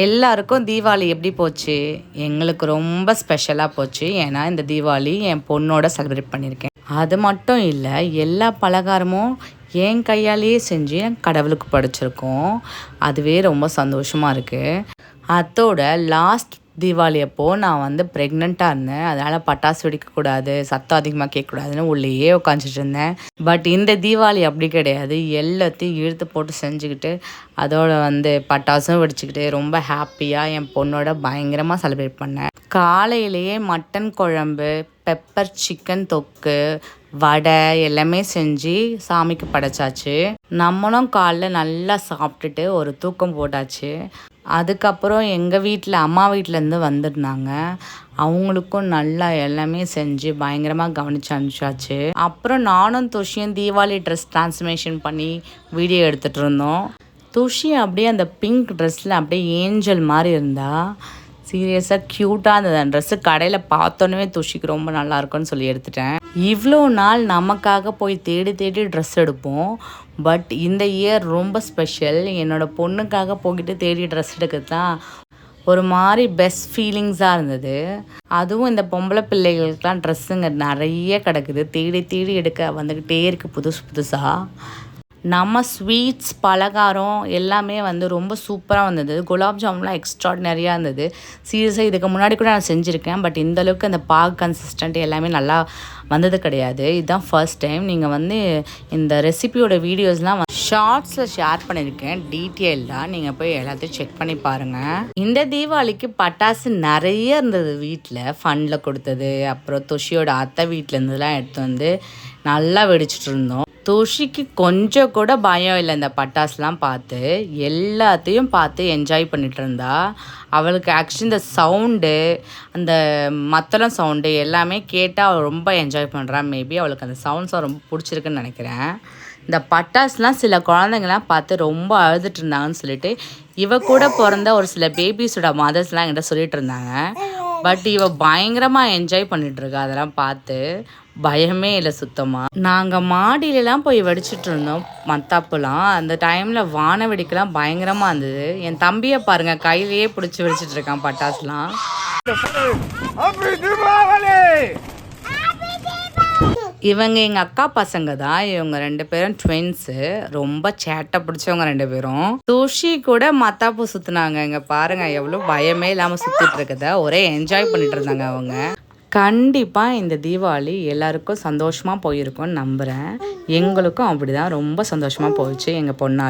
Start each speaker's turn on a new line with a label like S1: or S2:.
S1: எல்லாருக்கும் தீபாவளி எப்படி போச்சு? எங்களுக்கு ரொம்ப ஸ்பெஷலாக போச்சு. ஏன்னா இந்த தீபாவளி என் பொண்ணோட செலிப்ரேட் பண்ணியிருக்கேன். அது மட்டும் இல்லை, எல்லா பலகாரமும் என் கையாலேயே செஞ்சு கடவுளுக்கு படைச்சிருக்கோம். அதுவே ரொம்ப சந்தோஷமாக இருக்குது. அதோட லாஸ்ட் தீபாவளி அப்போது நான் ப்ரெக்னெண்ட்டாக இருந்தேன். அதனால் பட்டாசு வெடிக்கக்கூடாது, சத்தம் அதிகமாக கேட்கக்கூடாதுன்னு உள்ளேயே உட்காந்துட்டு இருந்தேன். பட் இந்த தீபாவளி அப்படி கிடையாது. எல்லாத்தையும் இழுத்து போட்டு செஞ்சுக்கிட்டு அதோட பட்டாசும் வெடிச்சுக்கிட்டு ரொம்ப ஹாப்பியாக என் பொண்ணோட பயங்கரமாக செலிப்ரேட் பண்ணேன். காலையிலேயே மட்டன் குழம்பு, பெப்பர் சிக்கன் தொக்கு, வடை எல்லாமே செஞ்சு சாமிக்கு படைச்சாச்சு. நம்மளும் காலைல நல்லா சாப்பிட்டுட்டு ஒரு தூக்கம் போட்டாச்சு. அதுக்கப்புறம் எங்கள் வீட்டில் அம்மா வீட்டிலேருந்து வந்திருந்தாங்க. அவங்களுக்கும் நல்லா எல்லாமே செஞ்சு பயங்கரமாக கவனித்து அனுப்பிச்சாச்சு. அப்புறம் நானும் துஷியும் தீபாவளி ட்ரெஸ் ட்ரான்ஸ்ஃபர்மேஷன் பண்ணி வீடியோ எடுத்துகிட்டு இருந்தோம். துஷி அப்படியே அந்த பிங்க் ட்ரெஸ்ஸில் அப்படியே ஏஞ்சல் மாதிரி இருந்தா. சீரியஸாக க்யூட்டாக இருந்தது. அந்த ட்ரெஸ்ஸு கடையில் பார்த்தோன்னே துஷிக்கு ரொம்ப நல்லாயிருக்குன்னு சொல்லி எடுத்துட்டேன். இவ்வளோ நாள் நமக்காக போய் தேடி தேடி ட்ரெஸ் எடுப்போம். பட் இந்த இயர் ரொம்ப ஸ்பெஷல். என்னோடய பொண்ணுக்காக போய்கிட்டு தேடி ட்ரெஸ் எடுக்கிறது தான் ஒரு மாதிரி பெஸ்ட் ஃபீலிங்ஸாக இருந்தது. அதுவும் இந்த பொம்பளை பிள்ளைகளுக்கெலாம் ட்ரெஸ்ஸுங்க நிறைய கிடக்குது. தேடி தேடி எடுக்க வந்துக்கிட்டே இருக்குது புதுசு புதுசாக. நம்ம ஸ்வீட்ஸ் பலகாரம் எல்லாமே ரொம்ப சூப்பராக வந்தது. குலாப் ஜாமுன்லாம் எக்ஸ்ட்ராடினரியாக இருந்தது. சீரியஸாக இதுக்கு முன்னாடி கூட நான் செஞ்சுருக்கேன். பட் இந்தளவுக்கு அந்த பாக் கன்சிஸ்டன்ட் எல்லாமே நல்லா வந்தது கிடையாது. இதுதான் ஃபர்ஸ்ட் டைம். நீங்கள் இந்த ரெசிபியோட வீடியோஸ்லாம் ஷார்ட்ஸில் ஷேர் பண்ணியிருக்கேன் டீட்டெயில்டாக. நீங்கள் போய் எல்லாத்தையும் செக் பண்ணி பாருங்கள். இந்த தீபாவளிக்கு பட்டாசு நிறைய இருந்தது வீட்டில். ஃபண்டில் கொடுத்தது, அப்புறம் துஷியோட அத்தை வீட்டிலேருந்துலாம் எடுத்து நல்லா வெடிச்சிட்டு இருந்தோம். துஷிக்கு கொஞ்சம் கூட பயம் இல்லை. இந்த பட்டாசுலாம் பார்த்து எல்லாத்தையும் பார்த்து என்ஜாய் பண்ணிகிட்டு இருந்தா. அவளுக்கு ஆக்சுவலி இந்த சவுண்டு, அந்த மத்தளம் சவுண்டு எல்லாமே கேட்டால் அவள் ரொம்ப என்ஜாய் பண்ணுறான். மேபி அவளுக்கு அந்த சவுண்ட்ஸாக ரொம்ப பிடிச்சிருக்குன்னு நினைக்கிறேன். இந்த பட்டாசுலாம் சில குழந்தைங்களாம் பார்த்து ரொம்ப அழுதுட்டு இருந்தாங்கன்னு சொல்லிட்டு இவ கூட பிறந்த ஒரு சில பேபிஸோட மதர்ஸ்லாம் என்கிட்ட சொல்லிட்டு இருந்தாங்க. பட் இவ பயங்கரமாக என்ஜாய் பண்ணிகிட்ருக்கா. அதெல்லாம் பார்த்து பயமே இல்லை சுத்தமாக. நாங்கள் மாடியிலலாம் போய் வெடிச்சிட்டு இருந்தோம் மத்தாப்புலாம். அந்த டைமில் வான வெடிக்கலாம் பயங்கரமாக இருந்தது. என் தம்பியை பாருங்கள், கையிலேயே பிடிச்சி வெடிச்சிட்டு இருக்கான் பட்டாசுலாம். இவங்க எங்கள் அக்கா பசங்க தான். இவங்க 2 பேரும் ட்வின்ஸு. ரொம்ப சேட்டை பிடிச்சவங்க 2 பேரும். துஷி கூட மத்தாப்பு சுற்றுனாங்க. இங்கே பாருங்கள் எவ்வளோ பயமே இல்லாமல் சுற்றிட்டு இருக்குத. ஒரே என்ஜாய் பண்ணிட்டு இருந்தாங்க அவங்க. கண்டிப்பாக இந்த தீபாவளி எல்லாருக்கும் சந்தோஷமாக போயிருக்கும்னு நம்புகிறேன். எங்களுக்கும் அப்படி தான் ரொம்ப சந்தோஷமாக போயிடுச்சு எங்கள் பொண்ணால்.